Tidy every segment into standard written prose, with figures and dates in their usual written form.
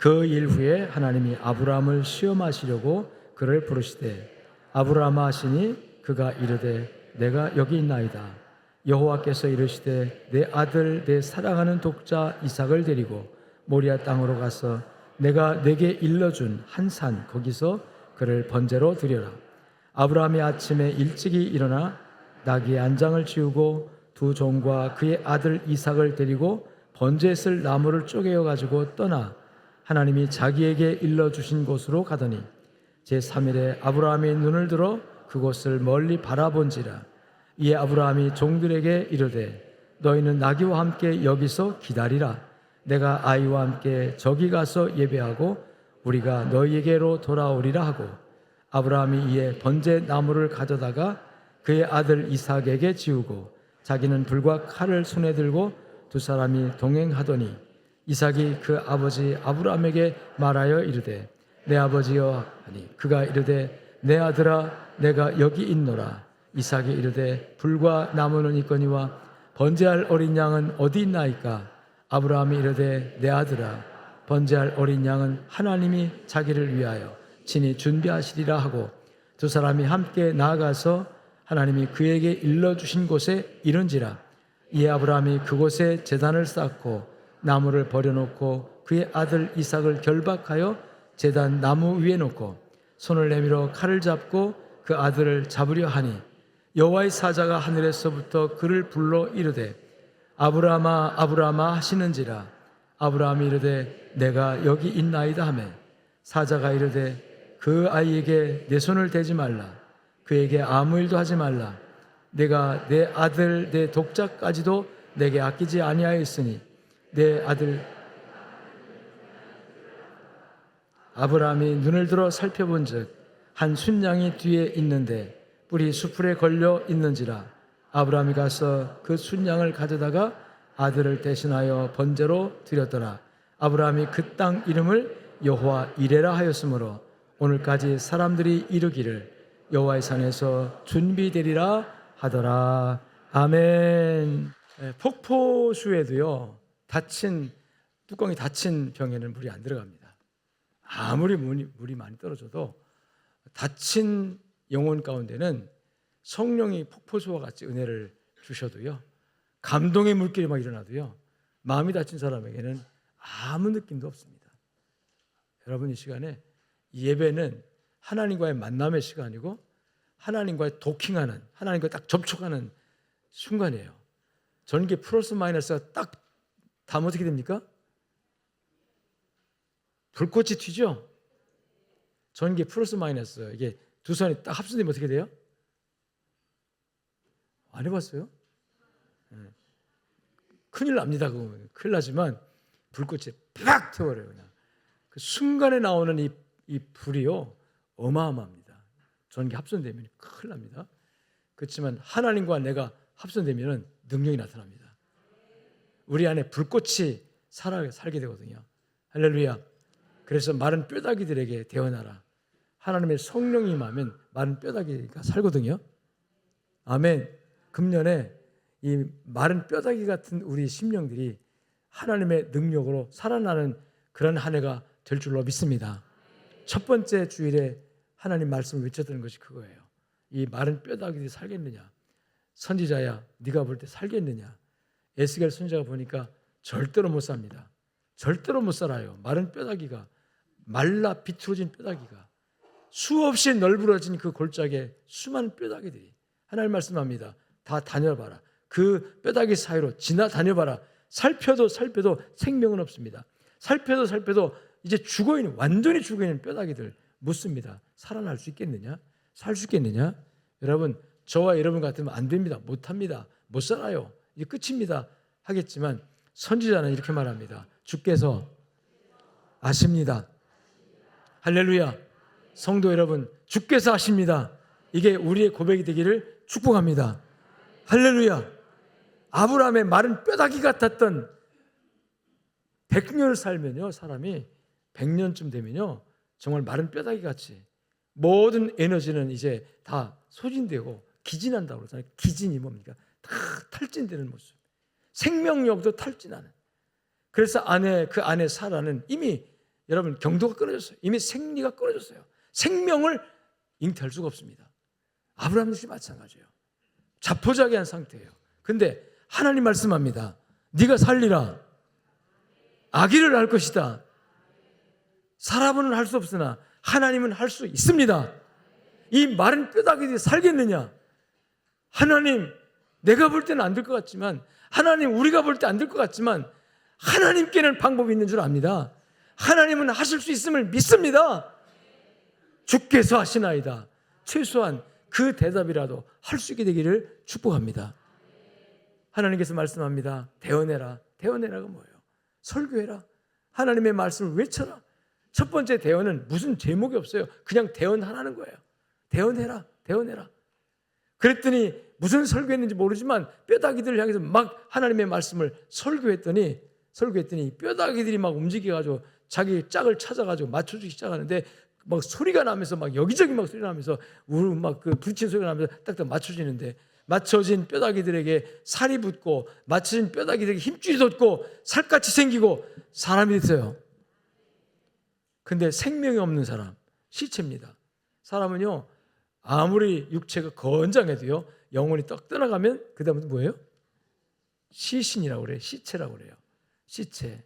그 일 후에 하나님이 아브라함을 시험하시려고 그를 부르시되 아브라함아 하시니 그가 이르되 내가 여기 있나이다. 여호와께서 이르시되 내 아들 내 사랑하는 독자 이삭을 데리고 모리아 땅으로 가서 내가 내게 일러준 한 산 거기서 그를 번제로 드려라. 아브라함이 아침에 일찍이 일어나 나귀의 안장을 지우고 두 종과 그의 아들 이삭을 데리고 번제에 쓸 나무를 쪼개어 가지고 떠나 하나님이 자기에게 일러주신 곳으로 가더니 제3일에 아브라함이 눈을 들어 그곳을 멀리 바라본지라. 이에 아브라함이 종들에게 이르되 너희는 나귀와 함께 여기서 기다리라. 내가 아이와 함께 저기 가서 예배하고 우리가 너희에게로 돌아오리라 하고 아브라함이 이에 번제 나무를 가져다가 그의 아들 이삭에게 지우고 자기는 불과 칼을 손에 들고 두 사람이 동행하더니 이삭이 그 아버지 아브라함에게 말하여 이르되 내 아버지여 하니 그가 이르되 내 아들아 내가 여기 있노라. 이삭이 이르되 불과 나무는 있거니와 번제할 어린 양은 어디 있나이까? 아브라함이 이르되 내 아들아 번제할 어린 양은 하나님이 자기를 위하여 친히 준비하시리라 하고 두 사람이 함께 나아가서 하나님이 그에게 일러주신 곳에 이른지라. 이에 아브라함이 그곳에 제단을 쌓고 나무를 버려놓고 그의 아들 이삭을 결박하여 제단 나무 위에 놓고 손을 내밀어 칼을 잡고 그 아들을 잡으려 하니 여호와의 사자가 하늘에서부터 그를 불러 이르되 아브라함아 아브라함아 하시는지라. 아브라함이 이르되 내가 여기 있나이다 하매 사자가 이르되 그 아이에게 내 손을 대지 말라. 그에게 아무 일도 하지 말라. 내가 내 아들 내 독자까지도 내게 아끼지 아니하였으니 내 아들. 아브라함이 눈을 들어 살펴본즉 한 순양이 뒤에 있는데 뿔이 수풀에 걸려 있는지라. 아브라함이 가서 그 순양을 가져다가 아들을 대신하여 번제로 드렸더라. 아브라함이 그 땅 이름을 여호와 이레라 하였으므로 오늘까지 사람들이 이르기를 여호와의 산에서 준비되리라 하더라. 아멘. 폭포수에도요 뚜껑이 닫힌 병에는 물이 안 들어갑니다. 아무리 물이 많이 떨어져도 닫힌 영혼 가운데는 성령이 폭포수와 같이 은혜를 주셔도요, 감동의 물길이 막 일어나도요, 마음이 닫힌 사람에게는 아무 느낌도 없습니다. 여러분, 이 시간에 이 예배는 하나님과의 만남의 시간이고 하나님과의 도킹하는, 하나님과 딱 접촉하는 순간이에요. 전기 플러스 마이너스가 딱 닿으면 어떻게 됩니까? 불꽃이 튀죠? 전기 플러스 마이너스, 이게 두 선이 딱 합선되면 어떻게 돼요? 안 해봤어요? 큰일 납니다. 그거 큰일 나지만 불꽃이 팍 튀어버려요. 그냥 그 순간에 나오는 이 불이요 어마어마합니다. 전기 합선되면 큰일 납니다. 그렇지만 하나님과 내가 합선되면 능력이 나타납니다. 우리 안에 불꽃이 살게 되거든요. 할렐루야. 그래서 마른 뼈다귀들에게 대언하라. 하나님의 성령이 임하면 마른 뼈다귀가 살거든요. 아멘. 금년에 이 마른 뼈다귀 같은 우리 심령들이 하나님의 능력으로 살아나는 그런 한 해가 될 줄로 믿습니다. 첫 번째 주일에 하나님 말씀을 외쳤던 것이 그거예요. 이 마른 뼈다귀들이 살겠느냐? 선지자야, 네가 볼 때 살겠느냐? 에스겔 선지자가 보니까 절대로 못 삽니다. 절대로 못 살아요. 마른 뼈다귀가, 말라 비틀어진 뼈다귀가, 수없이 널브러진 그 골짜기에 수많은 뼈다귀들이, 하나님 말씀합니다. 다 다녀봐라. 그 뼈다귀 사이로 지나다녀봐라. 살펴도 생명은 없습니다. 살펴도 이제 죽어있는, 완전히 죽어있는 뼈다귀들 묻습니다. 살아날 수 있겠느냐? 살 수 있겠느냐? 여러분, 저와 여러분 같으면 안 됩니다. 못합니다. 못 살아요. 이제 끝입니다. 하겠지만 선지자는 이렇게 말합니다. 주께서 아십니다. 할렐루야. 성도 여러분, 주께서 아십니다. 이게 우리의 고백이 되기를 축복합니다. 할렐루야. 아브라함의 마른 뼈다귀 같았던 100년을 살면요, 사람이 100년쯤 되면요 정말 마른 뼈다귀 같이 모든 에너지는 이제 다 소진되고 기진한다고 그러잖아요. 기진이 뭡니까? 다 탈진되는 모습. 생명력도 탈진하는. 그래서 그 안에 사라는 이미 여러분 경도가 끊어졌어요. 이미 생리가 끊어졌어요. 생명을 잉태할 수가 없습니다. 아브라함 역시 마찬가지예요. 자포자기한 상태예요. 근데 하나님 말씀합니다. 네가 살리라. 아기를 낳을 것이다. 사람은 할 수 없으나 하나님은 할 수 있습니다. 이 마른 뼈다귀들이 살겠느냐? 하나님, 내가 볼 때는 안 될 것 같지만, 하나님, 우리가 볼 때 안 될 것 같지만 하나님께는 방법이 있는 줄 압니다. 하나님은 하실 수 있음을 믿습니다. 주께서 하시나이다. 최소한 그 대답이라도 할 수 있게 되기를 축복합니다. 하나님께서 말씀합니다. 대언해라. 대언해라가 뭐예요? 설교해라. 하나님의 말씀을 외쳐라. 첫 번째 대언은 무슨 제목이 없어요. 그냥 대언하라는 거예요. 대언해라. 대언해라. 그랬더니 무슨 설교했는지 모르지만 뼈다귀들을 향해서 막 하나님의 말씀을 설교했더니 뼈다귀들이 막 움직여가지고 자기 짝을 찾아가지고 맞춰주기 시작하는데 막 소리가 나면서 막 여기저기 막 소리 나면서 막 그 부딪힌 소리가 나면서 딱딱 맞춰지는데, 맞춰진 뼈다귀들에게 살이 붙고 맞춰진 뼈다귀들에게 힘줄이 돋고 살같이 생기고 사람이 됐어요. 근데 생명이 없는 사람, 시체입니다. 사람은요, 아무리 육체가 건장해도요, 영혼이 떡 떠나가면 그 다음은 뭐예요? 시신이라고 그래요. 시체라고 그래요. 시체.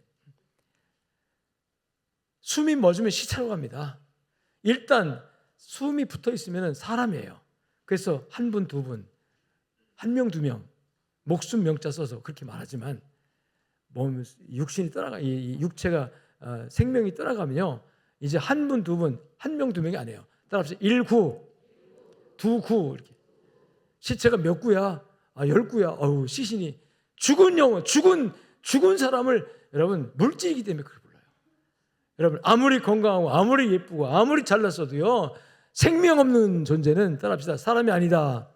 숨이 멎으면 시체라고 합니다. 일단 숨이 붙어 있으면 사람이에요. 그래서 한 분, 두 분, 한 명, 두 명, 목숨 명자 써서 그렇게 말하지만 몸, 육신이 떠나가, 이 육체가 생명이 떠나가면요, 이제 한 분, 두 분, 한 명, 두 명이 아니에요. 따라합시다. 1구, 2구 이렇게. 시체가 몇 구야? 10구야. 어우, 시신이 죽은 영혼, 죽은 사람을 여러분 물질이기 때문에 그걸 불러요. 여러분 아무리 건강하고 아무리 예쁘고 아무리 잘났어도요, 생명 없는 존재는 따라합시다. 사람이 아니다.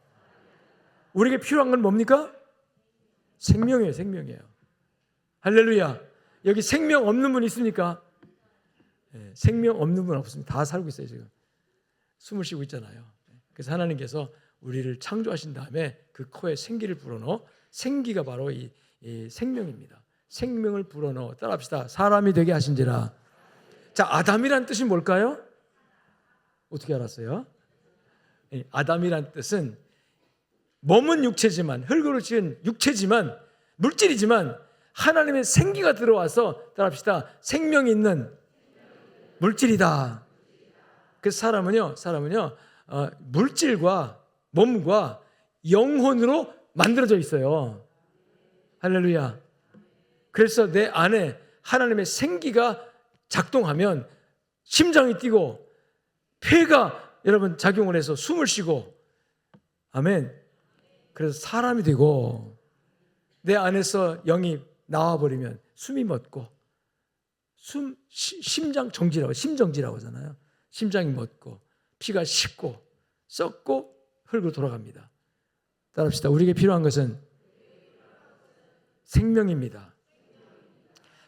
우리에게 필요한 건 뭡니까? 생명이에요. 생명이에요. 할렐루야. 여기 생명 없는 분 있습니까? 네, 생명 없는 분 없습니다. 다 살고 있어요. 지금 숨을 쉬고 있잖아요. 그래서 하나님께서 우리를 창조하신 다음에 그 코에 생기를 불어넣어, 생기가 바로 이 생명입니다. 생명을 불어넣어, 따라합시다. 사람이 되게 하신지라. 자, 아담이란 뜻이 뭘까요? 어떻게 알았어요? 아담이란 뜻은 몸은 육체지만, 흙으로 지은 육체지만, 물질이지만 하나님의 생기가 들어와서, 따라합시다. 생명이 있는 물질이다. 그래서 사람은요 물질과 몸과 영혼으로 만들어져 있어요. 할렐루야. 그래서 내 안에 하나님의 생기가 작동하면 심장이 뛰고 폐가 여러분 작용을 해서 숨을 쉬고, 아멘. 그래서 사람이 되고, 내 안에서 영이 나와버리면 숨이 멎고, 심장 정지라고, 심정지라고 하잖아요. 심장이 멎고 피가 식고 썩고 흙으로 돌아갑니다. 따라합시다. 우리에게 필요한 것은 생명입니다.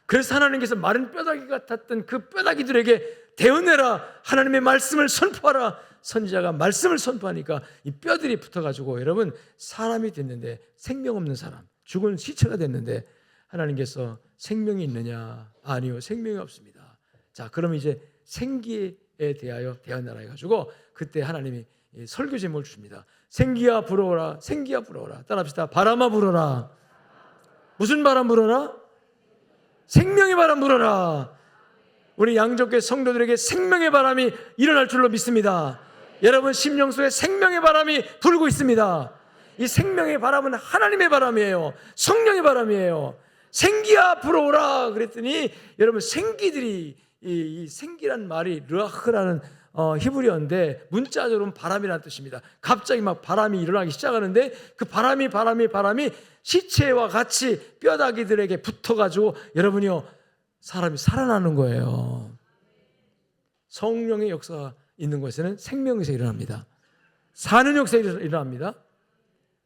그래서 하나님께서 마른 뼈다귀 같았던 그 뼈다귀들에게 대언해라. 하나님의 말씀을 선포하라. 선지자가 말씀을 선포하니까 이 뼈들이 붙어가지고 여러분 사람이 됐는데, 생명 없는 사람, 죽은 시체가 됐는데 하나님께서 생명이 있느냐? 아니요, 생명이 없습니다. 자, 그럼 이제 생기에 대하여 대언하라 해가지고 그때 하나님이 설교 제목을 주십니다. 생기야 불어오라. 생기야 불어오라. 따라합시다. 바람아 불어라. 무슨 바람 불어라? 생명의 바람 불어라. 우리 양족계 성도들에게 생명의 바람이 일어날 줄로 믿습니다. 여러분 심령 속에 생명의 바람이 불고 있습니다. 이 생명의 바람은 하나님의 바람이에요. 성령의 바람이에요. 생기야 불어오라 그랬더니 여러분 생기들이, 이 생기란 말이 르아흐라는 히브리어인데 문자적으로는 바람이라는 뜻입니다. 갑자기 막 바람이 일어나기 시작하는데 그 바람이 시체와 같이 뼈다귀들에게 붙어가지고 여러분이요, 사람이 살아나는 거예요. 성령의 역사가 있는 곳에는 생명에서 일어납니다. 사는 역사가 일어납니다.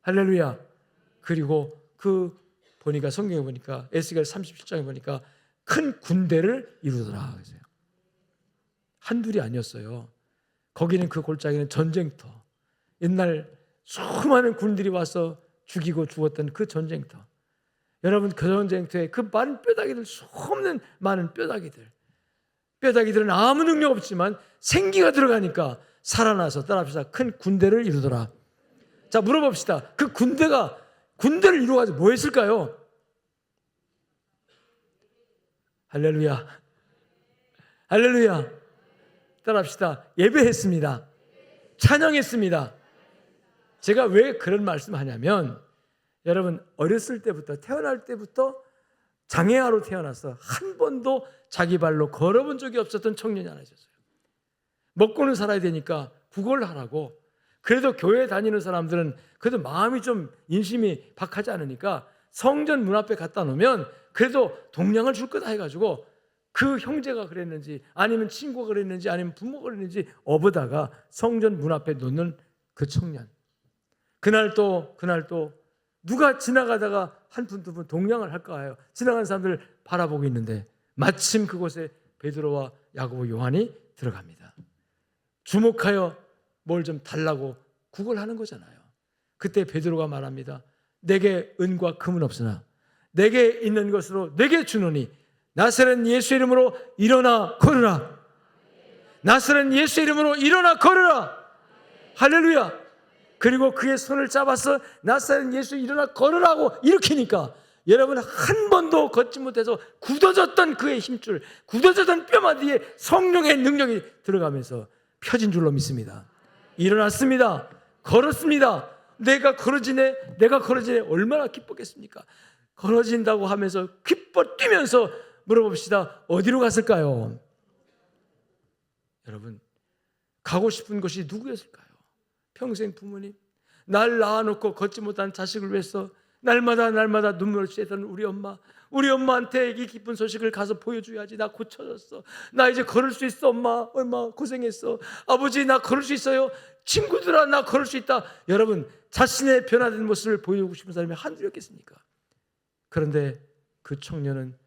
할렐루야. 그리고 그 보니까 성경에 보니까 에스겔 37장에 보니까 큰 군대를 이루더라 그랬어요. 한둘이 아니었어요. 거기는 그 골짜기는 전쟁터. 옛날 수많은 군들이 와서 죽이고 죽었던 그 전쟁터. 여러분 그 전쟁터에 그 많은 뼈다귀들, 수없는 많은 뼈다귀들. 뼈다귀들은 아무 능력 없지만 생기가 들어가니까 살아나서 따라합시다. 큰 군대를 이루더라. 자, 물어봅시다. 그 군대를 이루어가지고 뭐 했을까요? 할렐루야. 할렐루야. 따라합시다. 예배했습니다. 찬양했습니다. 제가 왜 그런 말씀을 하냐면, 여러분 어렸을 때부터, 태어날 때부터 장애아로 태어나서 한 번도 자기 발로 걸어본 적이 없었던 청년이 하나 있었어요. 먹고는 살아야 되니까 구걸을 하라고. 그래도 교회 다니는 사람들은 그래도 마음이 좀 인심이 박하지 않으니까 성전 문 앞에 갖다 놓으면 그래도 동량을 줄 거다 해가지고, 그 형제가 그랬는지 아니면 친구가 그랬는지 아니면 부모가 그랬는지 업어다가 성전 문 앞에 놓는 그 청년. 그날 또 누가 지나가다가 한 분 두 분 동량을 할까 해요. 지나가는 사람들 바라보고 있는데 마침 그곳에 베드로와 야고보, 요한이 들어갑니다. 주목하여 뭘 좀 달라고 구걸하는 거잖아요. 그때 베드로가 말합니다. 내게 은과 금은 없으나 내게 있는 것으로 내게 주노니 나사렛 예수 이름으로 일어나 걸으라. 나사렛 예수 이름으로 일어나 걸으라. 할렐루야. 그리고 그의 손을 잡아서 나사렛 예수 일어나 걸으라고 일으키니까 여러분 한 번도 걷지 못해서 굳어졌던 그의 힘줄, 굳어졌던 뼈마디에 성령의 능력이 들어가면서 펴진 줄로 믿습니다. 일어났습니다. 걸었습니다. 내가 걸어지네 얼마나 기뻤겠습니까? 걸어진다고 하면서 기뻐 뛰면서 물어봅시다. 어디로 갔을까요? 여러분, 가고 싶은 곳이 누구였을까요? 평생 부모님, 날 낳아놓고 걷지 못한 자식을 위해서 날마다 눈물을 씻던 우리 엄마한테 이 기쁜 소식을 가서 보여줘야지. 나 고쳐졌어. 나 이제 걸을 수 있어. 엄마 얼마 고생했어. 아버지 나 걸을 수 있어요. 친구들아 나 걸을 수 있다. 여러분, 자신의 변화된 모습을 보여주고 싶은 사람이 한둘이었겠습니까? 그런데 그 청년은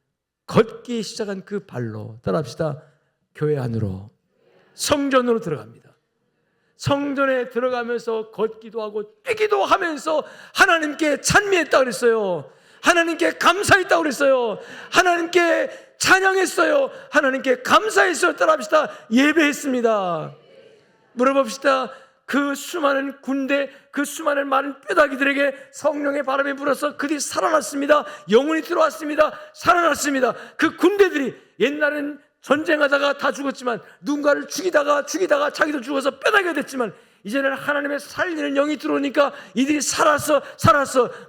걷기 시작한 그 발로, 따라합시다, 교회 안으로, 성전으로 들어갑니다. 성전에 들어가면서 걷기도 하고 뛰기도 하면서 하나님께 찬미했다 그랬어요. 하나님께 감사했다 그랬어요. 하나님께 찬양했어요. 하나님께 감사했어요. 따라합시다. 예배했습니다. 물어봅시다. 그 수많은 군대, 그 수많은 많은 뼈다귀들에게 성령의 바람이 불어서 그들이 살아났습니다. 영혼이 들어왔습니다. 살아났습니다. 그 군대들이 옛날엔 전쟁하다가 다 죽었지만, 누군가를 죽이다가 자기도 죽어서 뼈다귀가 됐지만, 이제는 하나님의 살리는 영이 들어오니까 이들이 살았어.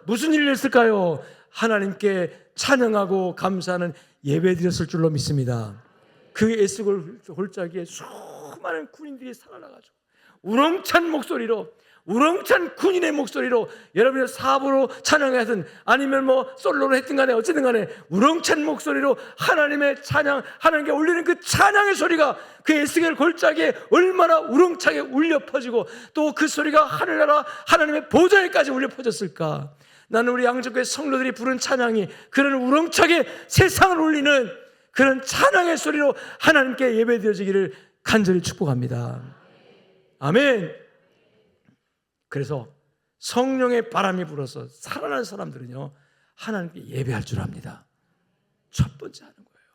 무슨 일이 있을까요? 하나님께 찬양하고 감사하는 예배 드렸을 줄로 믿습니다. 그 에스골 골짜기에 수많은 군인들이 살아나가지고 우렁찬 목소리로, 우렁찬 군인의 목소리로, 여러분이 사부로 찬양하든 아니면 솔로로 했든 간에 어쨌든 간에 우렁찬 목소리로 하나님의 찬양, 하나님께 올리는 그 찬양의 소리가 그 에스겔 골짜기에 얼마나 우렁차게 울려 퍼지고 또 그 소리가 하늘나라 하나님의 보좌에까지 울려 퍼졌을까. 나는 우리 양적교회 성도들이 부른 찬양이 그런 우렁차게 세상을 울리는 그런 찬양의 소리로 하나님께 예배드려지기를 간절히 축복합니다. 아멘. 그래서 성령의 바람이 불어서 살아난 사람들은요, 하나님께 예배할 줄 압니다. 첫 번째 하는 거예요.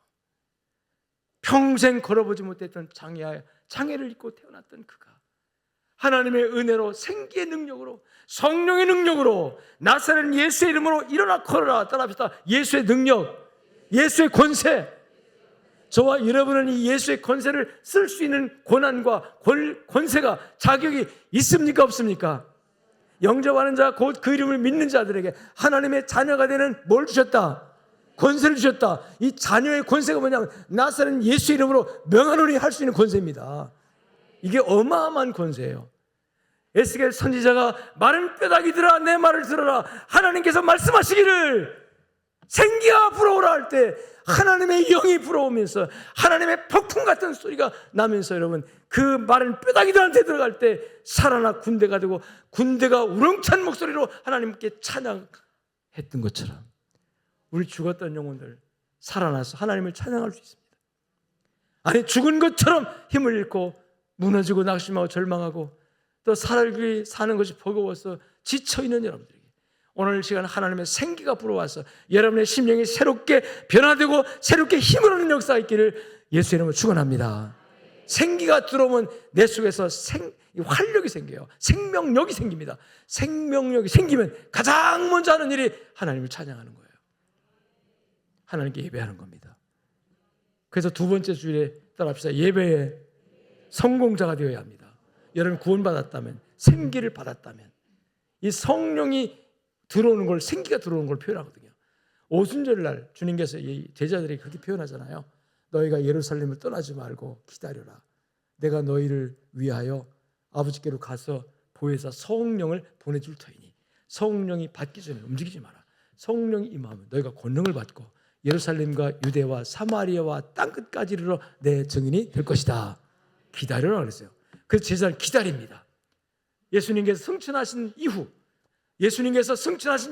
평생 걸어보지 못했던 장애를 입고 태어났던 그가 하나님의 은혜로, 생기의 능력으로, 성령의 능력으로 나사렛 예수의 이름으로 일어나 걸어라. 따라합시다. 예수의 능력, 예수의 권세. 저와 여러분은 이 예수의 권세를 쓸 수 있는 권한과 권세가, 자격이 있습니까? 없습니까? 영접하는 자, 곧 그 이름을 믿는 자들에게 하나님의 자녀가 되는 뭘 주셨다? 권세를 주셨다. 이 자녀의 권세가 뭐냐면 나사렛 예수 이름으로 명하노니 할 수 있는 권세입니다. 이게 어마어마한 권세예요. 에스겔 선지자가 마른 뼈다귀들아 내 말을 들어라. 하나님께서 말씀하시기를 생기가 불어오라 할 때 하나님의 영이 불어오면서 하나님의 폭풍 같은 소리가 나면서 여러분 그 마른 뼈다귀들한테 들어갈 때 살아나 군대가 되고 군대가 우렁찬 목소리로 하나님께 찬양했던 것처럼 우리 죽었던 영혼들 살아나서 하나님을 찬양할 수 있습니다. 아니 죽은 것처럼 힘을 잃고 무너지고 낙심하고 절망하고 또 사는 것이 버거워서 지쳐있는 여러분들에게 오늘 시간 하나님의 생기가 불어와서 여러분의 심령이 새롭게 변화되고 새롭게 힘을 얻는 역사가 있기를 예수의 이름으로 축원합니다. 생기가 들어오면 내 속에서 활력이 생겨요. 생명력이 생깁니다. 생명력이 생기면 가장 먼저 하는 일이 하나님을 찬양하는 거예요. 하나님께 예배하는 겁니다. 그래서 두 번째 주일에 따라합시다. 예배의 성공자가 되어야 합니다. 여러분 구원받았다면, 생기를 받았다면 이 성령이 들어오는 걸, 생기가 들어오는 걸 표현하거든요. 오순절날 주님께서 이 제자들에게 그렇게 표현하잖아요. 너희가 예루살렘을 떠나지 말고 기다려라. 내가 너희를 위하여 아버지께로 가서 보혜사 성령을 보내줄 터이니 성령이 받기 전에 움직이지 마라. 성령이 임하면 너희가 권능을 받고 예루살렘과 유대와 사마리아와 땅끝까지 이르러 내 증인이 될 것이다. 기다려라 그랬어요. 그래서 제자는 기다립니다. 예수님께서 승천하신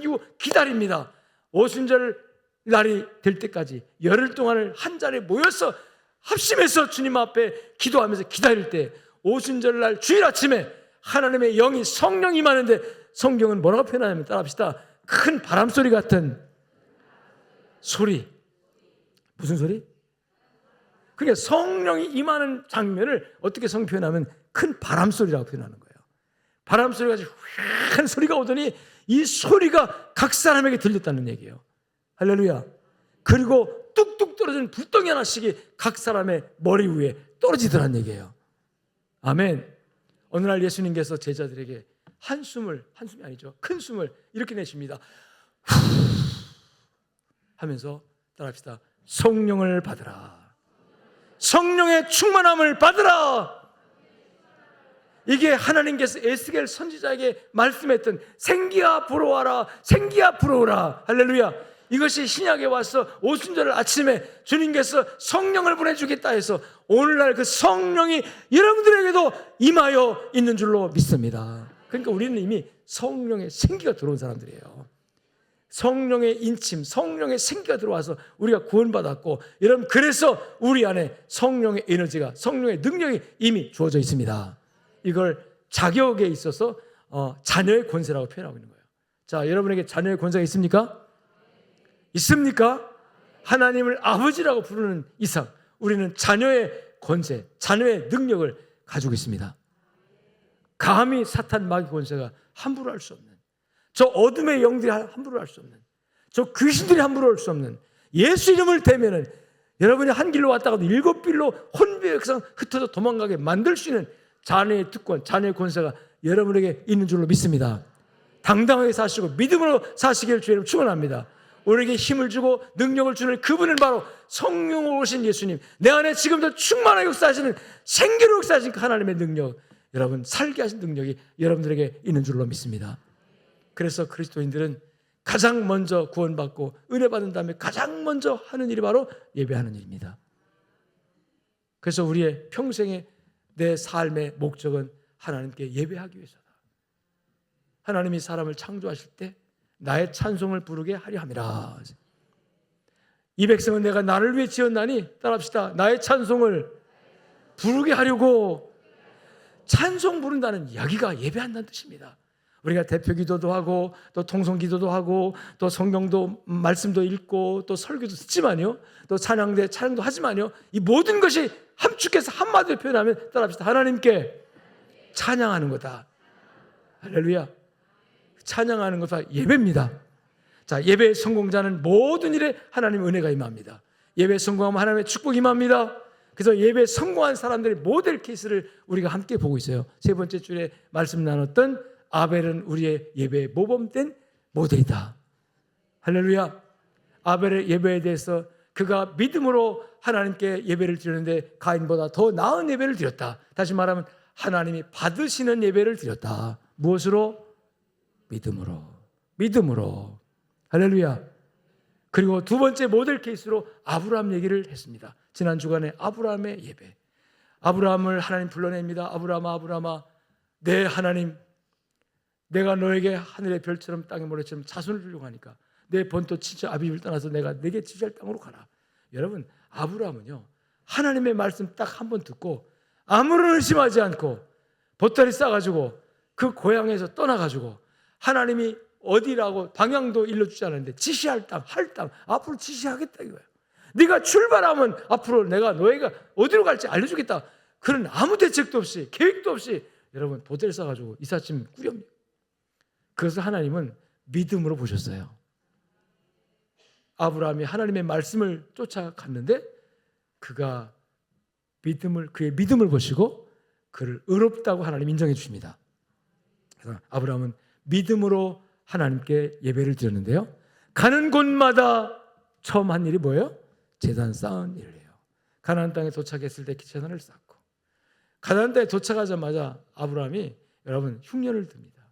이후 기다립니다. 오순절 날이 될 때까지 열흘 동안을 한 자리에 모여서 합심해서 주님 앞에 기도하면서 기다릴 때 오순절 날 주일 아침에 하나님의 영이 성령이 임하는데 성경은 뭐라고 표현하냐면 따라합시다. 큰 바람소리 같은 소리. 무슨 소리? 그러니까 성령이 임하는 장면을 어떻게 성경 표현하면 큰 바람소리라고 표현하는 거예요. 바람소리가 휘한 소리가 오더니 이 소리가 각 사람에게 들렸다는 얘기예요. 할렐루야. 그리고 뚝뚝 떨어지는 불덩이 하나씩이 각 사람의 머리 위에 떨어지더란 얘기예요. 아멘. 어느 날 예수님께서 제자들에게 한숨이 아니죠. 큰 숨을 이렇게 내쉽니다. 후 하면서 따라합시다. 성령을 받으라. 성령의 충만함을 받으라. 이게 하나님께서 에스겔 선지자에게 말씀했던 생기야 불어와라, 생기야 불어오라. 할렐루야. 이것이 신약에 와서 오순절 아침에 주님께서 성령을 보내주겠다 해서 오늘날 그 성령이 여러분들에게도 임하여 있는 줄로 믿습니다. 그러니까 우리는 이미 성령의 생기가 들어온 사람들이에요. 성령의 인침, 성령의 생기가 들어와서 우리가 구원받았고, 여러분 그래서 우리 안에 성령의 에너지가, 성령의 능력이 이미 주어져 있습니다. 이걸 자격에 있어서 자녀의 권세라고 표현하고 있는 거예요. 자, 여러분에게 자녀의 권세가 있습니까? 있습니까? 하나님을 아버지라고 부르는 이상 우리는 자녀의 권세, 자녀의 능력을 가지고 있습니다. 감히 사탄 마귀 권세가 함부로 할 수 없는, 저 어둠의 영들이 함부로 할 수 없는, 저 귀신들이 함부로 할 수 없는 예수 이름을 대면은 여러분이 한 길로 왔다가도 7길로 혼비백산 흩어져 도망가게 만들 수 있는 자녀의 특권, 자녀의 권세가 여러분에게 있는 줄로 믿습니다. 당당하게 사시고 믿음으로 사시기를 주님 축원합니다. 우리에게 힘을 주고 능력을 주는 그분은 바로 성령으로 오신 예수님, 내 안에 지금도 충만하게 역사하시는 생기로 역사하신 하나님의 능력, 여러분 살게 하신 능력이 여러분들에게 있는 줄로 믿습니다. 그래서 그리스도인들은 가장 먼저 구원받고 은혜 받은 다음에 가장 먼저 하는 일이 바로 예배하는 일입니다. 그래서 우리의 평생의 내 삶의 목적은 하나님께 예배하기 위해서다. 하나님이 사람을 창조하실 때 나의 찬송을 부르게 하려 함이라. 이 백성은 내가 나를 위해 지었나니, 따라합시다. 나의 찬송을 부르게 하려고. 찬송 부른다는 이야기가 예배한다는 뜻입니다. 우리가 대표 기도도 하고 또 통성 기도도 하고 또 성경도 말씀도 읽고 또 설교도 듣지만요, 또 찬양도 하지만요, 이 모든 것이 함축해서 한마디로 표현하면 따라합시다. 하나님께 찬양하는 거다. 할렐루야. 찬양하는 것은 예배입니다. 자, 예배의 성공자는 모든 일에 하나님의 은혜가 임합니다. 예배에 성공하면 하나님의 축복이 임합니다. 그래서 예배에 성공한 사람들의 모델 케이스를 우리가 함께 보고 있어요. 세 번째 주에 말씀 나눴던 아벨은 우리의 예배의 모범된 모델이다. 할렐루야. 아벨의 예배에 대해서 그가 믿음으로 하나님께 예배를 드렸는데 가인보다 더 나은 예배를 드렸다. 다시 말하면 하나님이 받으시는 예배를 드렸다. 무엇으로? 믿음으로. 할렐루야. 그리고 두 번째 모델 케이스로 아브라함 얘기를 했습니다. 지난 주간에 아브라함의 예배. 아브라함을 하나님 불러냅니다. 아브라함아, 내 하나님, 내가 너에게 하늘의 별처럼 땅의 모래처럼 자손을 주려고 하니까 내 본토 친척 아비를 떠나서 내가 내게 지시할 땅으로 가라. 여러분, 아브라함은요, 하나님의 말씀 딱 한 번 듣고 아무런 의심하지 않고 보따리 싸가지고 그 고향에서 떠나가지고 하나님이 어디라고 방향도 일러주지 않았는데 지시할 땅, 할 땅, 앞으로 지시하겠다 이거예요. 네가 출발하면 앞으로 내가 너희가 어디로 갈지 알려주겠다. 그런 아무 대책도 없이 계획도 없이 여러분 보tel 싸가지고 이삿짐 꾸렵니다. 그래서 하나님은 믿음으로 보셨어요. 아브라함이 하나님의 말씀을 쫓아갔는데 그가 그의 믿음을 보시고 그를 의롭다고 하나님 인정해 주십니다. 그래서 아브라함은 믿음으로 하나님께 예배를 드렸는데요. 가는 곳마다 처음 한 일이 뭐예요? 제단 쌓은 일을 해요. 가나안 땅에 도착했을 때 제단을 쌓고 가나안 땅에 도착하자마자 아브라함이 여러분 흉년을 듭니다.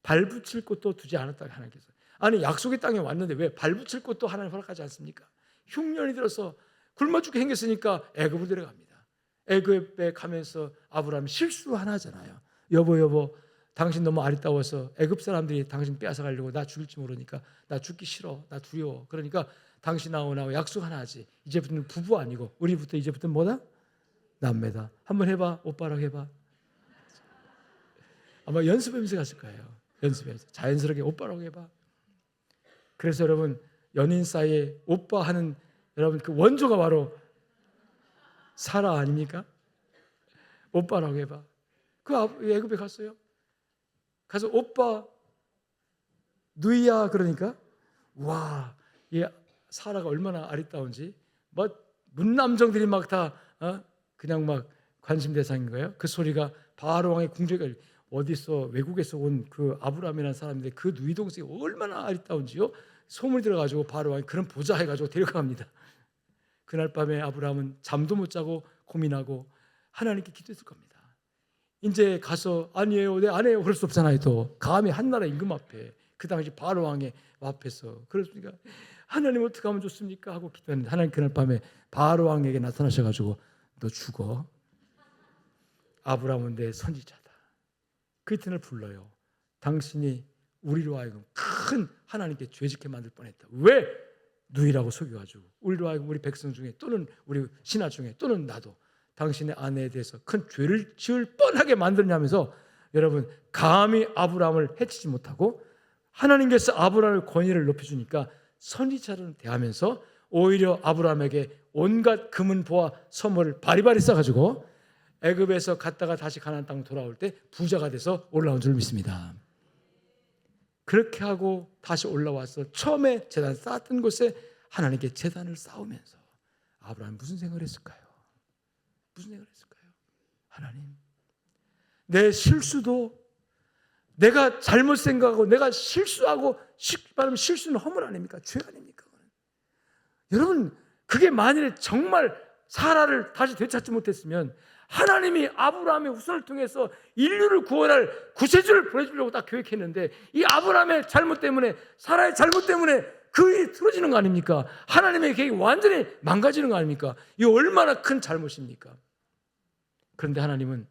발 붙일 곳도 두지 않았다고 하나님께서. 아니 약속의 땅에 왔는데 왜 발 붙일 곳도 하나님 허락하지 않습니까? 흉년이 들어서 굶어 죽게 생겼으니까 애굽으로 들어갑니다. 애굽에 가면서 아브라함이 실수 하나 하잖아요. 여보 당신 너무 아리따워서 애굽 사람들이 당신 빼앗아 가려고 나 죽일지 모르니까 나 죽기 싫어. 나 두려워. 그러니까 당신 나하고 약속 하나 하지. 이제부터는 부부 아니고 우리부터 이제부터는 뭐다? 남매다. 한번 해봐. 오빠랑 해봐. 아마 연습하면서 갔을 거예요. 연습해서 자연스럽게 오빠라고 해봐. 그래서 여러분 연인 사이에 오빠 하는 여러분 그 원조가 바로 사라 아닙니까? 오빠라고 해봐. 그 애굽에 갔어요. 가서 오빠 누이야 그러니까 와, 이 사라가 얼마나 아리따운지 뭐 문남정들이 막 다 그냥 막 관심 대상인 거예요. 그 소리가 바로 왕의 궁정에 어디서 외국에서 온 그 아브라함이라는 사람인데 그 누이 동생이 얼마나 아리따운지요. 소문이 들어가지고 바로 왕이 그런 보자 해가지고 데려갑니다. 그날 밤에 아브라함은 잠도 못 자고 고민하고 하나님께 기도했을 겁니다. 이제 가서 아니에요, 네 안 해요 그럴 수 없잖아요. 또 감히 한나라 임금 앞에 그 당시 바로 왕의 앞에서 그렇습니까? 하나님 어떻게 하면 좋습니까? 하고 기도했는데 하나님 그날 밤에 바로 왕에게 나타나셔가지고 너 죽어. 아브라함은 내 선지자다. 그 이튿날 불러요. 당신이 우리로 하여금 큰 하나님께 죄짓게 만들 뻔했다. 왜? 누이라고 속여가지고 우리로 하여금 우리 백성 중에 또는 우리 신하 중에 또는 나도 당신의 아내에 대해서 큰 죄를 지을 뻔하게 만드냐면서 여러분 감히 아브라함을 해치지 못하고 하나님께서 아브라함의 권위를 높여주니까 선지자를 대하면서 오히려 아브라함에게 온갖 금은 보화 선물을 바리바리 써가지고 애굽에서 갔다가 다시 가나안 땅 돌아올 때 부자가 돼서 올라온 줄 믿습니다. 그렇게 하고 다시 올라와서 처음에 제단 쌓았던 곳에 하나님께 제단을 쌓으면서 아브라함 무슨 생각을 했을까요? 무슨 생각을 했을까요? 하나님, 내 실수도 내가 잘못 생각하고 내가 실수하고 말하면 실수는 허물 아닙니까? 죄 아닙니까? 여러분 그게 만일에 정말 사라를 다시 되찾지 못했으면 하나님이 아브라함의 후손을 통해서 인류를 구원할 구세주를 보내주려고 딱 계획했는데 이 아브라함의 잘못 때문에 사라의 잘못 때문에 그 일이 틀어지는 거 아닙니까? 하나님의 계획이 완전히 망가지는 거 아닙니까? 이 얼마나 큰 잘못입니까? 그런데 하나님은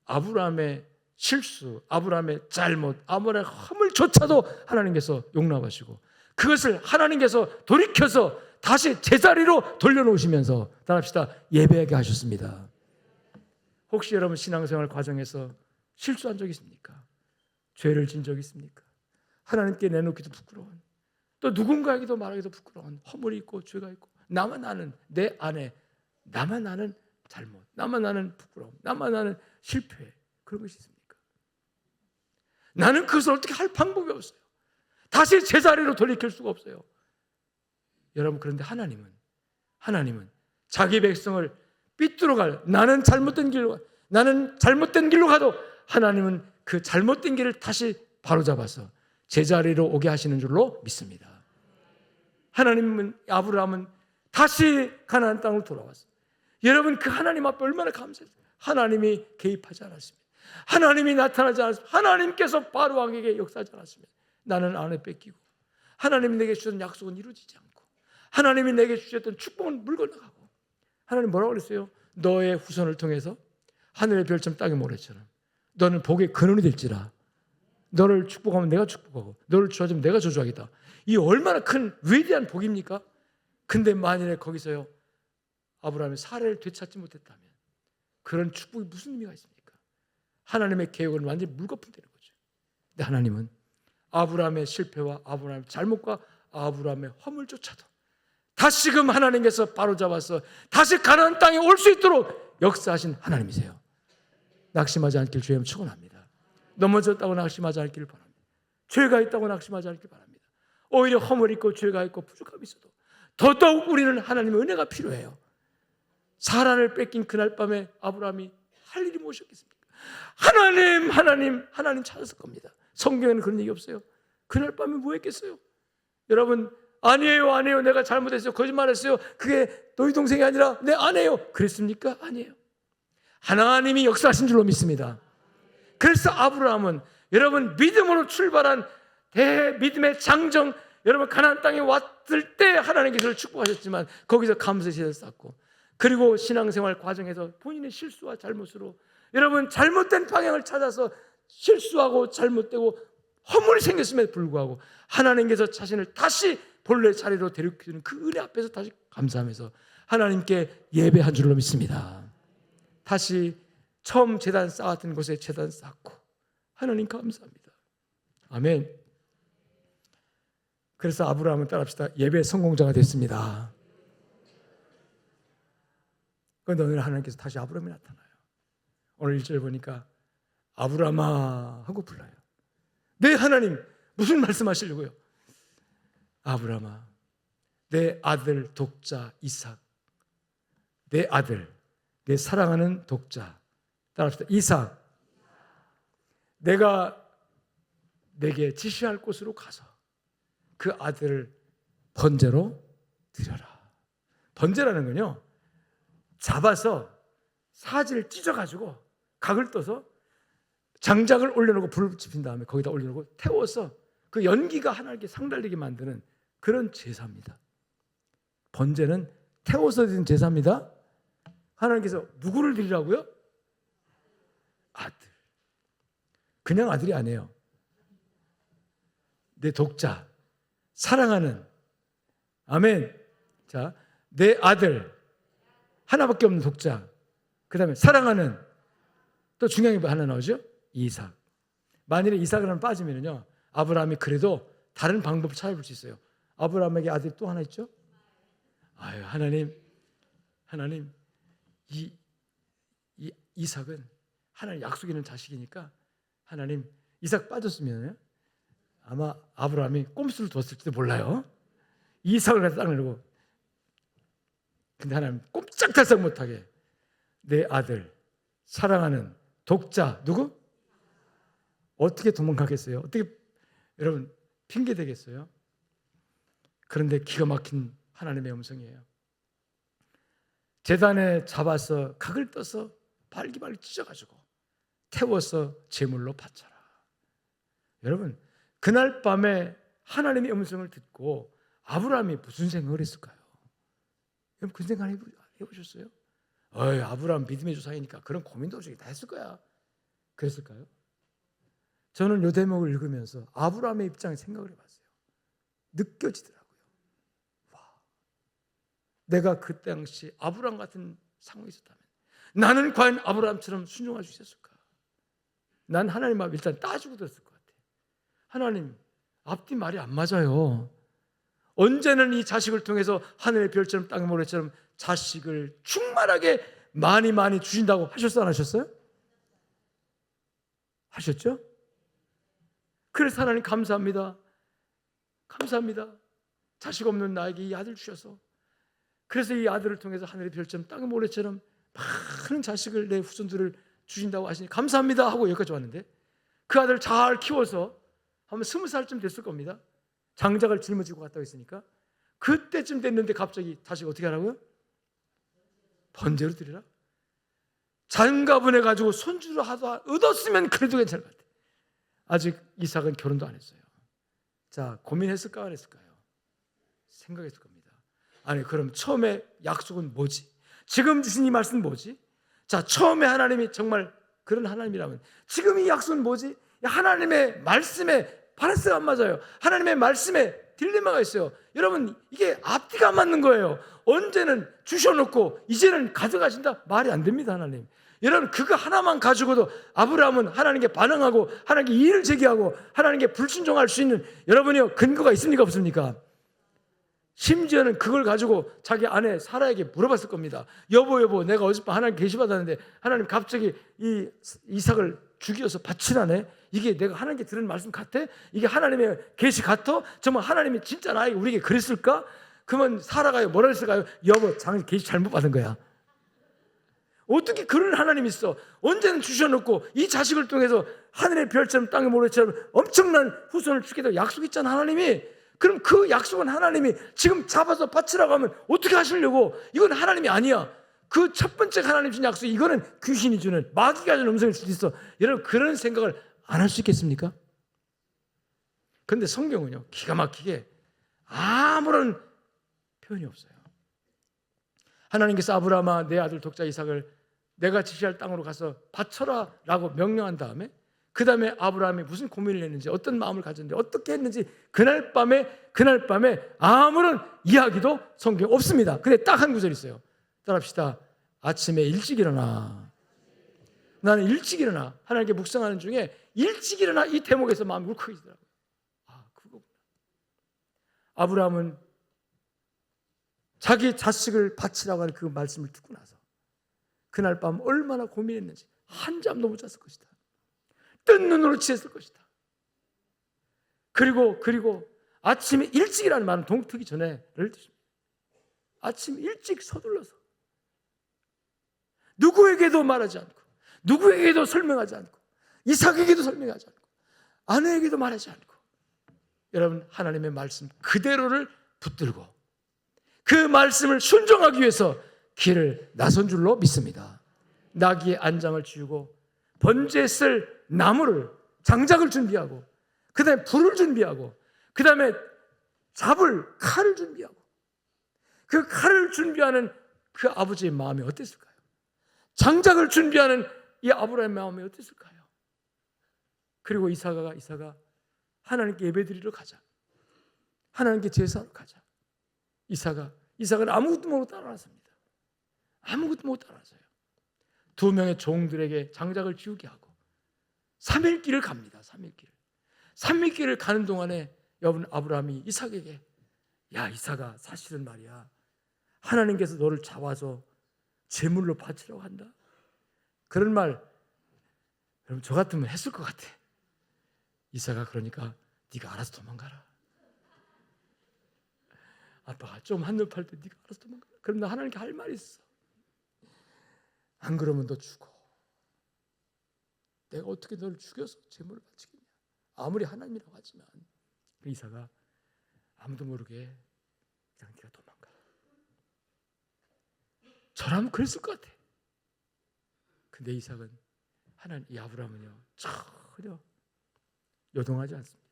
아브라함의 실수, 아브라함의 잘못, 아브라함의 허물조차도 하나님께서 용납하시고 그것을 하나님께서 돌이켜서 다시 제자리로 돌려놓으시면서 따라합시다. 예배하게 하셨습니다. 혹시 여러분 신앙생활 과정에서 실수한 적 있습니까? 죄를 진 적 있습니까? 하나님께 내놓기도 부끄러운, 또 누군가에게도 말하기도 부끄러운 허물이 있고 죄가 있고 나만 아는 내 안에 나만 아는 잘못, 나만 아는 부끄러움, 나만 아는 실패 그런 것이 있습니까? 나는 그것을 어떻게 할 방법이 없어요. 다시 제자리로 돌이킬 수가 없어요. 여러분 그런데 하나님은 자기 백성을 삐뚤어갈 나는 잘못된 길로 가도 하나님은 그 잘못된 길을 다시 바로잡아서 제자리로 오게 하시는 줄로 믿습니다. 하나님은 아브라함은 다시 가나안 땅으로 돌아왔어요. 여러분 그 하나님 앞에 얼마나 감사했어요. 하나님이 개입하지 않았습니다. 하나님이 나타나지 않았습니다. 하나님께서 바로 왕에게 역사하지 않았습니다. 나는 아내 뺏기고 하나님이 내게 주셨던 약속은 이루어지지 않고 하나님이 내게 주셨던 축복은 물 건너가고 하나님 뭐라고 그랬어요? 너의 후손을 통해서 하늘의 별점 땅의 모래처럼 너는 복의 근원이 될지라. 너를 축복하면 내가 축복하고 너를 저주하면 내가 저주하겠다. 이 얼마나 큰 위대한 복입니까? 근데 만일에 거기서요 아브라함이 사례를 되찾지 못했다면 그런 축복이 무슨 의미가 있습니까? 하나님의 계획은 완전히 물거품되는 거죠. 근데 하나님은 아브라함의 실패와 아브라함의 잘못과 아브라함의 허물조차도 다시금 하나님께서 바로잡아서 다시 가나안 땅에 올 수 있도록 역사하신 하나님이세요. 낙심하지 않길 주님 축원합니다. 넘어졌다고 낙심하지 않기를 바랍니다. 죄가 있다고 낙심하지 않길 바랍니다. 오히려 허물이 있고 죄가 있고 부족함이 있어도 더더욱 우리는 하나님의 은혜가 필요해요. 사라를 뺏긴 그날 밤에 아브라함이 할 일이 무엇이었겠습니까? 하나님 찾았을 겁니다. 성경에는 그런 얘기 없어요. 그날 밤에 뭐 했겠어요? 여러분, 아니에요 내가 잘못했어요, 거짓말했어요, 그게 너희 동생이 아니라 내 아내요, 그랬습니까? 아니에요. 하나님이 역사하신 줄로 믿습니다. 그래서 아브라함은 여러분 믿음으로 출발한 대믿음의 장정, 여러분 가나안 땅에 왔을 때 하나님께서 축복하셨지만 거기서 감사의 제사를 쌓고, 그리고 신앙생활 과정에서 본인의 실수와 잘못으로 여러분 잘못된 방향을 찾아서 실수하고 잘못되고 허물이 생겼음에도 불구하고 하나님께서 자신을 다시 본래 자리로 데려주는 그 은혜 앞에서 다시 감사하면서 하나님께 예배한 줄로 믿습니다. 다시 처음 제단 쌓았던 곳에 제단 쌓고 하나님 감사합니다. 아멘. 그래서 아브라함을 따라합시다. 예배 성공자가 됐습니다. 그런데 오늘 하나님께서 다시 아브라함이 나타나요. 오늘 1절 보니까 아브라함아 하고 불러요. 네, 하나님 무슨 말씀하시려고요? 아브라함아, 내 아들 독자 이삭, 내 아들, 내 사랑하는 독자, 따라합시다. 이삭, 내가 내게 지시할 곳으로 가서 그 아들을 번제로 드려라. 번제라는 건요, 잡아서 사지를 찢어가지고 각을 떠서 장작을 올려놓고 불을 지핀 다음에 거기다 올려놓고 태워서 그 연기가 하나님께 상달리게 만드는 그런 제사입니다. 번제는 태워서 드린 제사입니다. 하나님께서 누구를 드리라고요? 아들. 그냥 아들이 아니에요. 내 독자, 사랑하는, 아멘. 자, 내 아들, 하나밖에 없는 독자, 그 다음에 사랑하는, 또 중요한 게 하나 나오죠? 이삭. 만일에 이삭을 하나 빠지면요, 아브라함이 그래도 다른 방법을 찾아볼 수 있어요. 아브라함에게 아들이 또 하나 있죠? 아유, 하나님, 이 이삭은 하나님 약속 있는 자식이니까 하나님, 이삭 빠졌으면 아마 아브라함이 꼼수를 뒀을지도 몰라요. 이삭을 갖다 딱 내고, 근데 하나님 꼼짝달싹 못하게 내 아들, 사랑하는 독자, 누구? 어떻게 도망가겠어요? 어떻게 여러분 핑계 대겠어요? 그런데 기가 막힌 하나님의 음성이에요. 제단에 잡아서 각을 떠서 발기발기 찢어가지고 태워서 제물로 바쳐라. 여러분, 그날 밤에 하나님의 음성을 듣고 아브라함이 무슨 생각을 했을까요? 여러분 그 생각 해보셨어요? 아브라함 믿음의 조상이니까 그런 고민도 없이 다 했을 거야. 그랬을까요? 저는 이 대목을 읽으면서 아브라함의 입장에 생각을 해봤어요. 느껴지더라고요. 와, 내가 그 당시 아브라함 같은 상황이 있었다면 나는 과연 아브라함처럼 순종할 수 있었을까? 난 하나님 앞에 일단 따지고 들었을 것 같아요. 하나님, 앞뒤 말이 안 맞아요. 언제는 이 자식을 통해서 하늘의 별처럼 땅의 모래처럼 자식을 충만하게 많이 주신다고 하셨어, 안 하셨어요? 하셨죠? 그래서 하나님 감사합니다. 자식 없는 나에게 이 아들 주셔서, 그래서 이 아들을 통해서 하늘의 별처럼 땅의 모래처럼 많은 자식을, 내 후손들을 주신다고 하시니 감사합니다 하고 여기까지 왔는데, 그 아들을 잘 키워서 아마 20살쯤 됐을 겁니다. 장작을 짊어지고 갔다고 했으니까 그때쯤 됐는데 갑자기 자식 어떻게 하라고요? 번제로 드리라? 장가분해 가지고 손주를 하다 얻었으면 그래도 괜찮을 것 같아요. 아직 이삭은 결혼도 안 했어요. 자, 고민했을까 안 했을까요? 생각했을 겁니다. 아니, 그럼 처음에 약속은 뭐지? 지금 주신 이 말씀은 뭐지? 자, 처음에 하나님이 정말 그런 하나님이라면 지금 이 약속은 뭐지? 하나님의 말씀에 바라스가 안 맞아요. 하나님의 말씀에 딜레마가 있어요. 여러분, 이게 앞뒤가 안 맞는 거예요. 언제는 주셔놓고 이제는 가져가신다? 말이 안 됩니다, 하나님. 여러분, 그거 하나만 가지고도 아브라함은 하나님께 반응하고 하나님께 이의를 제기하고 하나님께 불순종할 수 있는, 여러분이요, 근거가 있습니까, 없습니까? 심지어는 그걸 가지고 자기 아내 사라에게 물어봤을 겁니다. 여보, 내가 어젯밤 하나님 계시받았는데 하나님 갑자기 이 이삭을 죽여서 바치라네. 이게 내가 하나님께 들은 말씀 같아? 이게 하나님의 계시 같아? 정말 하나님이 진짜 나에게 우리에게 그랬을까? 그러면 사라가 뭐라 했을까요? 여보, 장인 계시 잘못 받은 거야. 어떻게 그런 하나님이 있어? 언제는 주셔놓고 이 자식을 통해서 하늘의 별처럼 땅의 모래처럼 엄청난 후손을 주겠다고 약속했잖아, 하나님이. 그럼 그 약속은 하나님이 지금 잡아서 바치라고 하면 어떻게 하시려고? 이건 하나님이 아니야. 그 첫 번째 하나님 준 약속, 이거는 귀신이 주는, 마귀가 주는 음성일 수도 있어. 여러분, 그런 생각을 안 할 수 있겠습니까? 그런데 성경은요, 기가 막히게 아무런 표현이 없어요. 하나님께서 아브라함아, 내 아들 독자 이삭을 내가 지시할 땅으로 가서 바쳐라 라고 명령한 다음에, 그 다음에 아브라함이 무슨 고민을 했는지, 어떤 마음을 가졌는지, 어떻게 했는지 그날 밤에 아무런 이야기도 성경에 없습니다. 근데 딱 한 구절 있어요. 따라합시다. 아침에 일찍 일어나. 나는 일찍 일어나. 하나님께 묵상하는 중에 일찍 일어나, 이 대목에서 마음이 울컥해지더라고요. 그거구나. 아브라함은 자기 자식을 바치라고 하는 그 말씀을 듣고 나서 그날 밤 얼마나 고민했는지, 한잠도 못 잤을 것이다. 뜬 눈으로 지냈을 것이다. 그리고 아침에 일찍이라는 말은 동트기 전에를 뜻입니다. 아침 일찍 서둘러서 누구에게도 말하지 않고, 누구에게도 설명하지 않고, 이삭에게도 설명하지 않고, 아내에게도 말하지 않고, 여러분, 하나님의 말씀 그대로를 붙들고 그 말씀을 순종하기 위해서 길을 나선 줄로 믿습니다. 나귀의 안장을 지우고 번제에 쓸 나무를, 장작을 준비하고, 그 다음에 불을 준비하고, 그 다음에 잡을 칼을 준비하고, 그 칼을 준비하는 그 아버지의 마음이 어땠을까요? 장작을 준비하는 이 아브라함의 마음이 어땠을까요? 그리고 이삭아 하나님께 예배드리러 가자. 하나님께 제사하러 가자. 이삭은 아무것도 모르고 따라왔습니다. 아무것도 못 따라왔어요. 두 명의 종들에게 장작을 지우게 하고 3일 길을 갑니다. 3일 길을 가는 동안에 여러분, 아브라함이 이삭에게, 야 이삭아, 사실은 말이야, 하나님께서 너를 잡아서 제물로 바치라고 한다. 그런 말 여러분, 저 같으면 했을 것 같아. 이삭아, 그러니까 네가 알아서 도망가라. 아빠가 좀 한눈 팔 때 네가 알아서 도망가라. 그럼 나 하나님께 할 말이 있어. 안 그러면 너 죽어. 내가 어떻게 너를 죽여서 제물을 바치겠냐. 아무리 하나님이라고 하지만. 이삭아, 아무도 모르게 그냥 네가 도망가. 저라면 그랬을 것 같아. 근데 이삭은, 이 아브라함은요, 전혀 요동하지 않습니다.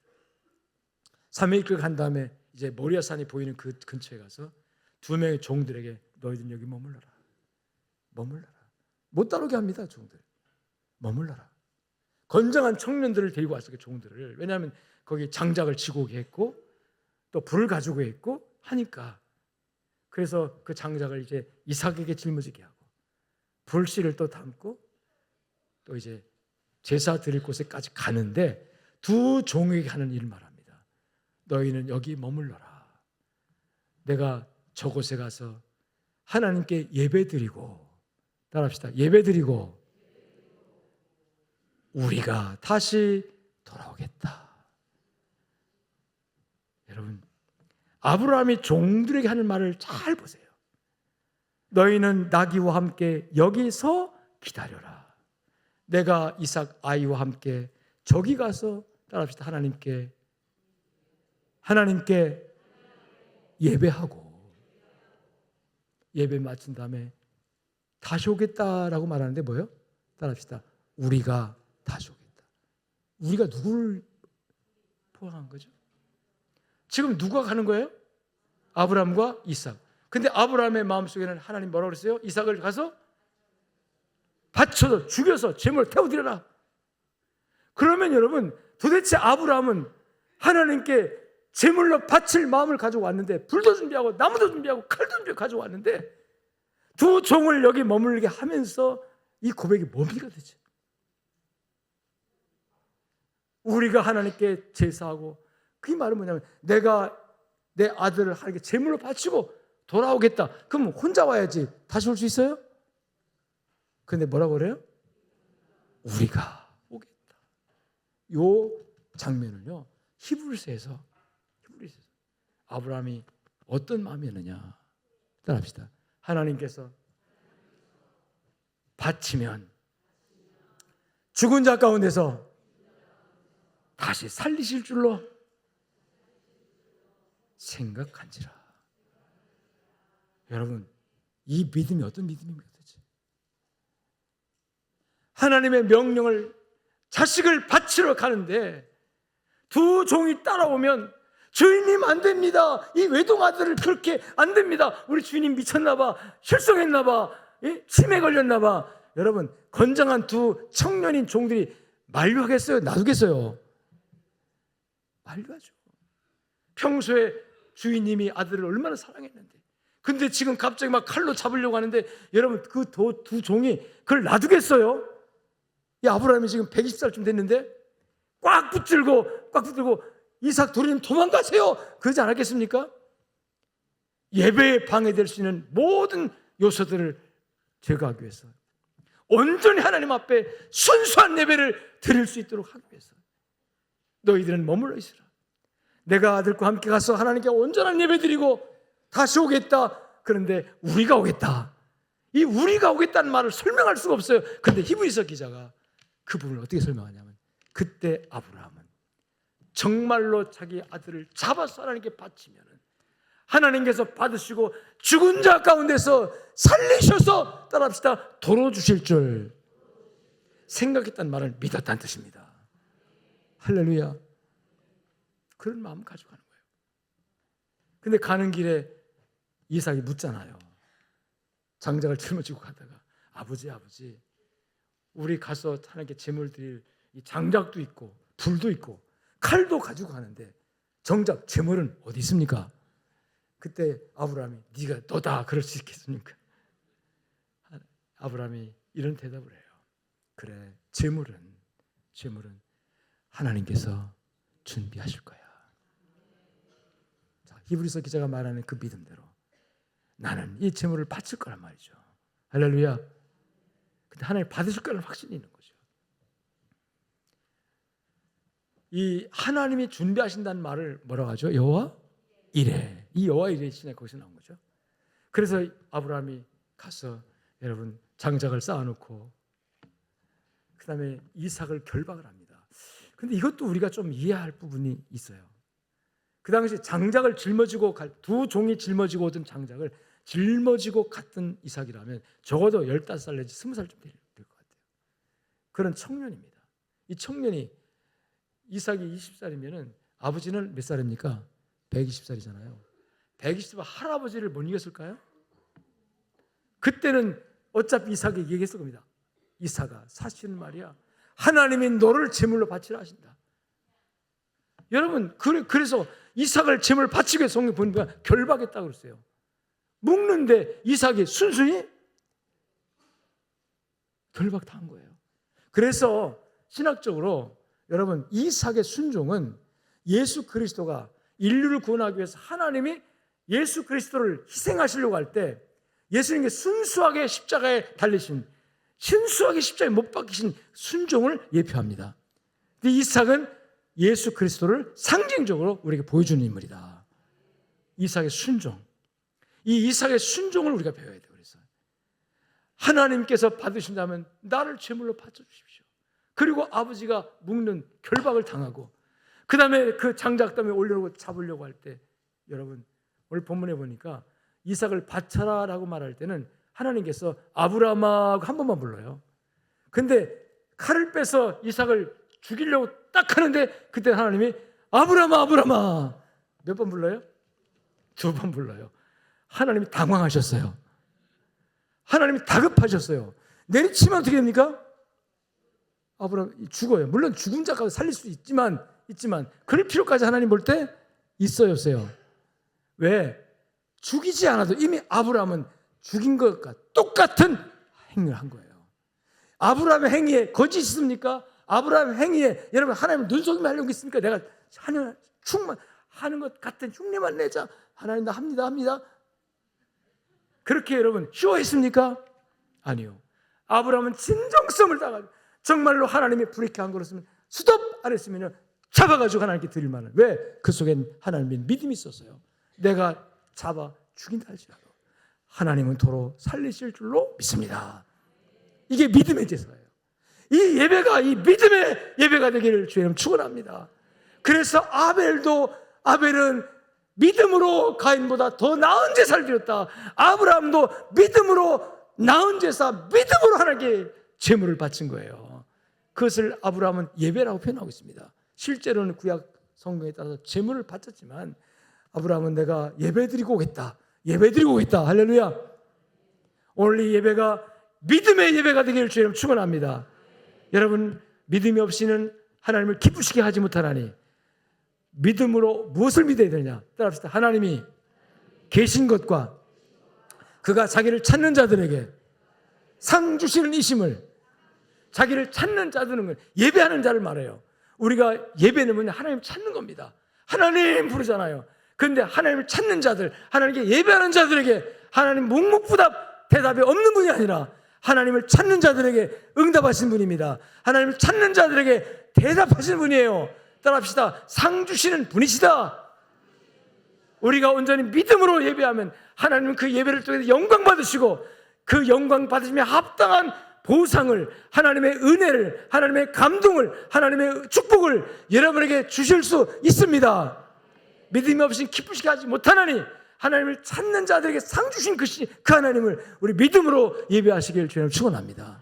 3일 간 다음에 이제 모리아산이 보이는 그 근처에 가서 두 명의 종들에게 너희들 여기 머물러라. 못 따르게 합니다. 종들 머물러라. 건장한 청년들을 데리고 왔어요. 종들을. 왜냐하면 거기 장작을 지고 오게 했고 또 불을 가지고 했고 하니까. 그래서 그 장작을 이제 이삭에게 짊어지게 하고 불씨를 또 담고 또 이제 제사 드릴 곳에까지 가는데 두 종에게 하는 일을 말합니다. 너희는 여기 머물러라. 내가 저곳에 가서 하나님께 예배드리고, 따라합시다. 예배드리고 우리가 다시 돌아오겠다. 여러분, 아브라함이 종들에게 하는 말을 잘 보세요. 너희는 나귀와 함께 여기서 기다려라. 내가 이삭 아이와 함께 저기 가서, 따라합시다. 하나님께 예배하고 예배 마친 다음에 다시 오겠다라고 말하는데 뭐예요? 따라합시다. 우리가 다시 오겠다. 우리가 누구를 포함한 거죠? 지금 누가 가는 거예요? 아브라함과 이삭. 근데 아브라함의 마음속에는 하나님 뭐라고 그랬어요? 이삭을 가서 바쳐서 죽여서 제물을 태워드려라. 그러면 여러분, 도대체 아브라함은 하나님께 제물로 바칠 마음을 가지고 왔는데, 불도 준비하고 나무도 준비하고 칼도 준비하고 가지고 왔는데, 두 종을 여기 머물게 하면서 이 고백이 뭡니까 도대체? 우리가 하나님께 제사하고, 그 말은 뭐냐면 내가 내 아들을 하나님께 제물로 바치고 돌아오겠다. 그럼 혼자 와야지 다시 올 수 있어요? 근데 뭐라고 그래요? 우리가 오겠다. 요 장면을요, 히브리서에서 아브라함이 어떤 마음이었느냐 따라합시다. 하나님께서 바치면 죽은 자 가운데서 다시 살리실 줄로 생각한지라. 여러분, 이 믿음이 어떤 믿음입니까? 하나님의 명령을, 자식을 바치러 가는데 두 종이 따라오면 주인님 안 됩니다. 이 외동아들을 그렇게 안 됩니다. 우리 주인님 미쳤나 봐. 실성했나 봐. 치매 걸렸나 봐. 여러분, 건장한 두 청년인 종들이 만류하겠어요? 놔두겠어요? 만류하죠. 평소에 주인님이 아들을 얼마나 사랑했는데, 근데 지금 갑자기 막 칼로 잡으려고 하는데, 여러분, 그 두 종이 그걸 놔두겠어요? 이 아브라함이 지금 120살쯤 됐는데 꽉 붙들고 이삭 도련님 도망가세요, 그러지 않았겠습니까? 예배에 방해될 수 있는 모든 요소들을 제거하기 위해서, 온전히 하나님 앞에 순수한 예배를 드릴 수 있도록 하기 위해서 너희들은 머물러 있으라. 내가 아들과 함께 가서 하나님께 온전한 예배 드리고 다시 오겠다. 그런데 우리가 오겠다. 이 우리가 오겠다는 말을 설명할 수가 없어요. 그런데 히브리서 기자가 그 부분을 어떻게 설명하냐면, 그때 아브라함은 정말로 자기 아들을 잡아서 하나님께 바치면 하나님께서 받으시고 죽은 자 가운데서 살리셔서, 따라합시다, 도로 주실 줄 생각했다는 말을 믿었다는 뜻입니다. 할렐루야. 그런 마음 가지고 가는 거예요. 근데 가는 길에 이삭이 묻잖아요. 장작을 짊어지고 가다가, 아버지 우리 가서 하나님께 제물 드릴 이 장작도 있고 불도 있고 칼도 가지고 가는데 정작 제물은 어디 있습니까? 그때 아브라함이 네가 너다 그럴 수 있겠습니까? 아브라함이 이런 대답을 해요. 그래, 제물은 하나님께서 준비하실 거야. 자, 히브리서 기자가 말하는 그 믿음대로 나는 이 제물을 바칠 거란 말이죠. 할렐루야. 근데 하나님 받으실 거라는 확신이 있는 거죠. 이 하나님이 준비하신다는 말을 뭐라고 하죠? 여호와 이레. 이 여호와 이레 신에 거기서 나온 거죠. 그래서 아브라함이 가서 여러분 장작을 쌓아놓고 그 다음에 이삭을 결박을 합니다. 근데 이것도 우리가 좀 이해할 부분이 있어요. 그 당시 장작을 짊어지고 두 종이 짊어지고 오던 장작을 짊어지고 갔던 이삭이라면 적어도 15살 내지 20살쯤 될 것 같아요. 그런 청년입니다. 이 청년이, 이삭이 20살이면 아버지는 몇 살입니까? 120살이잖아요. 120살 할아버지를 못 이겼을까요? 그때는 어차피 이삭이 얘기했을 겁니다. 이삭아, 사실은 말이야, 하나님이 너를 제물로 바치라 하신다. 여러분, 그래서 이삭을 제물 바치게 해서 성경 보니까 결박했다고 그랬어요. 묵는데 이삭이 순순히 결박당한 거예요. 그래서 신학적으로 여러분, 이삭의 순종은 예수 그리스도가 인류를 구원하기 위해서 하나님이 예수 그리스도를 희생하시려고 할 때 예수님께 순수하게 십자가에 달리신, 순수하게 십자가에 못 박히신 순종을 예표합니다. 근데 이삭은 예수 그리스도를 상징적으로 우리에게 보여주는 인물이다. 이삭의 순종. 이 이삭의 순종을 우리가 배워야 돼요. 그래서 하나님께서 받으신다면 나를 제물로 바쳐주십시오. 그리고 아버지가 묶는 결박을 당하고 그 다음에 그 장작 때문에 올려놓고 잡으려고 할 때, 여러분 오늘 본문에 보니까 이삭을 바쳐라라고 말할 때는 하나님께서 아브라함아 한 번만 불러요. 근데 칼을 빼서 이삭을 죽이려고 딱 하는데 그때 하나님이 아브라함아 몇 번 불러요? 2번 불러요. 하나님이 당황하셨어요. 하나님이 다급하셨어요. 내리치면 어떻게 됩니까? 아브라함 죽어요. 물론 죽은 자까지 살릴 수 있지만 그럴 필요까지 하나님 볼 때 있어요, 없어요? 왜? 죽이지 않아도 이미 아브라함은 죽인 것과 똑같은 행위를 한 거예요. 아브라함의 행위에 거짓이 있습니까? 아브라함의 행위에 여러분 하나님 눈속임을 하려고 있습니까? 내가 하는 충만하는 것 같은 흉내만 내자. 하나님 나 합니다. 그렇게 여러분 쉬워했습니까? 아니요. 아브라함은 진정성을 다가지고 정말로 하나님이 불이렇게 한 거였으면 수덥 안 했으면 잡아가지고 하나님께 드릴 만한, 왜? 그 속엔 하나님의 믿음이 있었어요. 내가 잡아 죽인다 할지라도 하나님은 도로 살리실 줄로 믿습니다. 이게 믿음의 제사예요. 이 예배가 이 믿음의 예배가 되기를 주님 축원합니다. 그래서 아벨은 믿음으로 가인보다 더 나은 제사를 드렸다. 아브라함도 믿음으로 나은 제사, 믿음으로 하나님께 제물을 바친 거예요. 그것을 아브라함은 예배라고 표현하고 있습니다. 실제로는 구약 성경에 따라서 제물을 바쳤지만 아브라함은 내가 예배드리고 오겠다. 할렐루야. 오늘 이 예배가 믿음의 예배가 되기를 주님 축원합니다. 여러분, 믿음이 없이는 하나님을 기쁘시게 하지 못하나니 믿음으로 무엇을 믿어야 되느냐? 따라합시다. 하나님이 계신 것과 그가 자기를 찾는 자들에게 상 주시는 이심을, 자기를 찾는 자들은 걸, 예배하는 자를 말해요. 우리가 예배는 뭐냐? 하나님 찾는 겁니다. 하나님 부르잖아요. 그런데 하나님을 찾는 자들, 하나님께 예배하는 자들에게 하나님 묵묵부답 대답이 없는 분이 아니라 하나님을 찾는 자들에게 응답하신 분입니다. 하나님을 찾는 자들에게 대답하시는 분이에요. 따라합시다. 상 주시는 분이시다. 우리가 온전히 믿음으로 예배하면 하나님은 그 예배를 통해서 영광 받으시고 그 영광 받으시며 합당한 보상을, 하나님의 은혜를, 하나님의 감동을, 하나님의 축복을 여러분에게 주실 수 있습니다. 믿음이 없이 기쁘시게 하지 못하나니 하나님을 찾는 자들에게 상 주신 그 하나님을 우리 믿음으로 예배하시길 주님 축원합니다.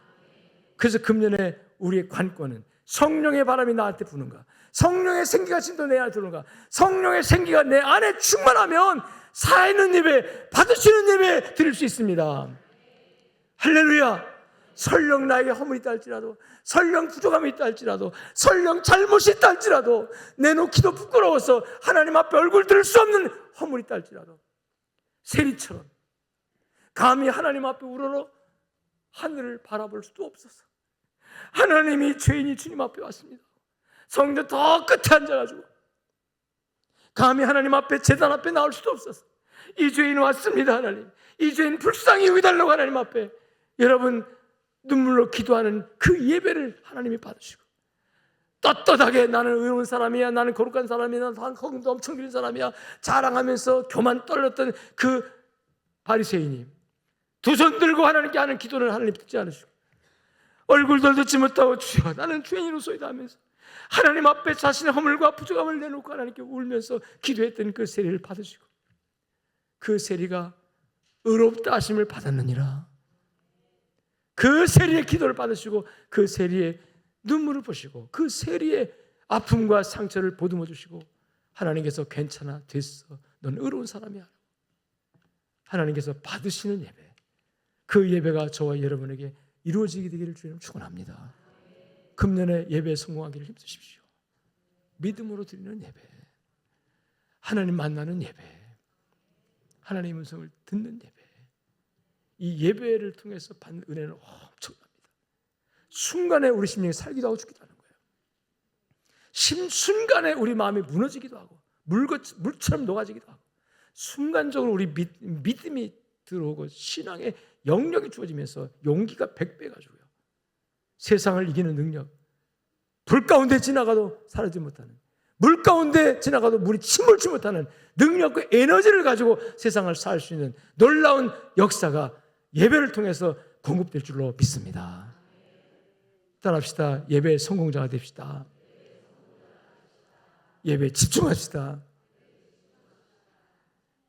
그래서 금년에 우리의 관건은 성령의 바람이 나한테 부는가, 성령의 생기가 진도 내 안에 들어오는가. 성령의 생기가 내 안에 충만하면 살아있는 예배, 받으시는 예배 드릴 수 있습니다. 할렐루야. 설령 나에게 허물이 있다 할지라도, 설령 부족함이 있다 할지라도, 설령 잘못이 있다 할지라도, 내놓기도 부끄러워서 하나님 앞에 얼굴 들을 수 없는 허물이 있다 할지라도 세리처럼 감히 하나님 앞에 우러러 하늘을 바라볼 수도 없어서 하나님이 죄인이 주님 앞에 왔습니다. 성전 더 끝에 앉아가지고 감히 하나님 앞에 제단 앞에 나올 수도 없어서 이 죄인 왔습니다. 하나님, 이 죄인 불쌍히 여기달라고 하나님 앞에 여러분 눈물로 기도하는 그 예배를 하나님이 받으시고 떳떳하게 나는 의로운 사람이야, 나는 거룩한 사람이야, 나는 헌금도 엄청 드린 사람이야 자랑하면서 교만 떨렸던 그 바리새인이 두 손 들고 하나님께 하는 기도를 하나님 듣지 않으시고 얼굴도 듣지 못하고 주여 나는 죄인으로소이다 하면서 하나님 앞에 자신의 허물과 부족함을 내놓고 하나님께 울면서 기도했던 그 세리를 받으시고 그 세리가 의롭다 하심을 받았느니라. 그 세리의 기도를 받으시고 그 세리의 눈물을 보시고 그 세리의 아픔과 상처를 보듬어 주시고 하나님께서 괜찮아 됐어, 넌 의로운 사람이야, 하나님께서 받으시는 예배, 그 예배가 저와 여러분에게 이루어지게 되기를 주님 축원합니다. 금년에 예배에 성공하기를 힘쓰십시오. 믿음으로 드리는 예배, 하나님 만나는 예배, 하나님의 음성을 듣는 예배, 이 예배를 통해서 받는 은혜는 엄청납니다. 순간에 우리 심령이 살기도 하고 죽기도 하는 거예요. 순간에 우리 마음이 무너지기도 하고 물처럼 녹아지기도 하고 순간적으로 우리 믿음이 들어오고 신앙의 영역이 주어지면서 용기가 100배 가지고요. 세상을 이기는 능력, 불 가운데 지나가도 사라지지 못하는, 물 가운데 지나가도 물이 침몰치 못하는 능력과 에너지를 가지고 세상을 살 수 있는 놀라운 역사가 예배를 통해서 공급될 줄로 믿습니다. 따라합시다. 예배의 성공자가 됩시다. 예배에 집중합시다.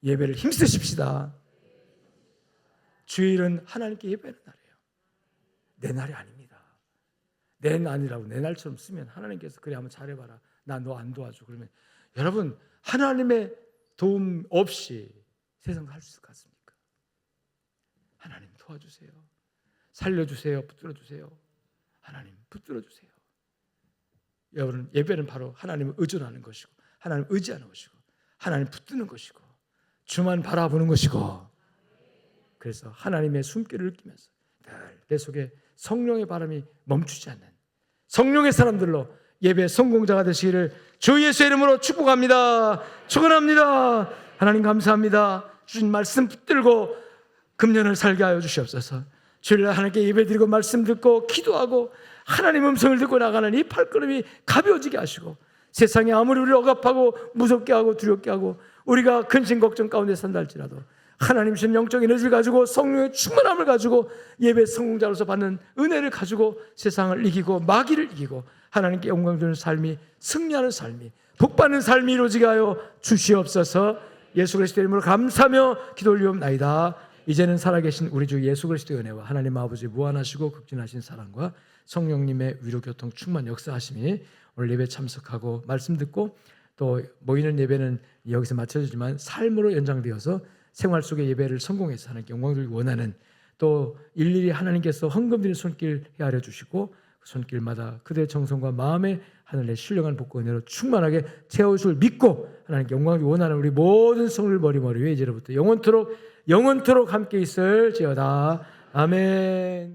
예배를 힘쓰십시다. 주일은 하나님께 예배하는 날이에요. 내 날이 아닙니다. 내 날이라고 내 날처럼 쓰면 하나님께서 그래 한번 잘해봐라, 나 너 안 도와줘 그러면 여러분 하나님의 도움 없이 세상 살 수 있을 것 같습니까? 하나님 도와주세요, 살려주세요, 붙들어주세요. 하나님 붙들어주세요. 여러분 예배는 바로 하나님을 의존하는 것이고 하나님을 의지하는 것이고 하나님 붙드는 것이고 주만 바라보는 것이고, 그래서 하나님의 숨결을 느끼면서 늘 내 속에 성령의 바람이 멈추지 않는 성령의 사람들로 예배 성공자가 되시기를 주 예수의 이름으로 축복합니다. 축원합니다. 하나님 감사합니다. 주신 말씀 붙들고 금년을 살게 하여 주시옵소서. 주일날 하나님께 예배드리고 말씀 듣고 기도하고 하나님 음성을 듣고 나가는 이 발걸음이 가벼워지게 하시고, 세상이 아무리 우리를 억압하고 무섭게 하고 두렵게 하고 우리가 근심 걱정 가운데 산다 할지라도 하나님 주신 영적 에너지를 가지고 성령의 충만함을 가지고 예배 성공자로서 받는 은혜를 가지고 세상을 이기고 마귀를 이기고 하나님께 영광 주는 삶이, 승리하는 삶이, 복받는 삶이 이루어지게 하여 주시옵소서. 예수 그리스도의 이름으로 감사하며 기도 올리옵나이다. 이제는 살아계신 우리 주 예수 그리스도의 은혜와 하나님 아버지 무한하시고 극진하신 사랑과 성령님의 위로 교통 충만 역사하심이 오늘 예배 참석하고 말씀 듣고 또 모이는 예배는 여기서 마쳐지지만 삶으로 연장되어서 생활 속의 예배를 성공해서 하나님께 영광 돌리기 원하는, 또 일일이 하나님께서 헌금 드리는 손길 헤아려 주시고 그 손길마다 그들의 정성과 마음에 하늘의 신령한 복과 은혜로 충만하게 채워줄 믿고 하나님께 영광을 원하는 우리 모든 성을 머리 위에 이제로부터 영원토록 함께 있을지어다. 아멘.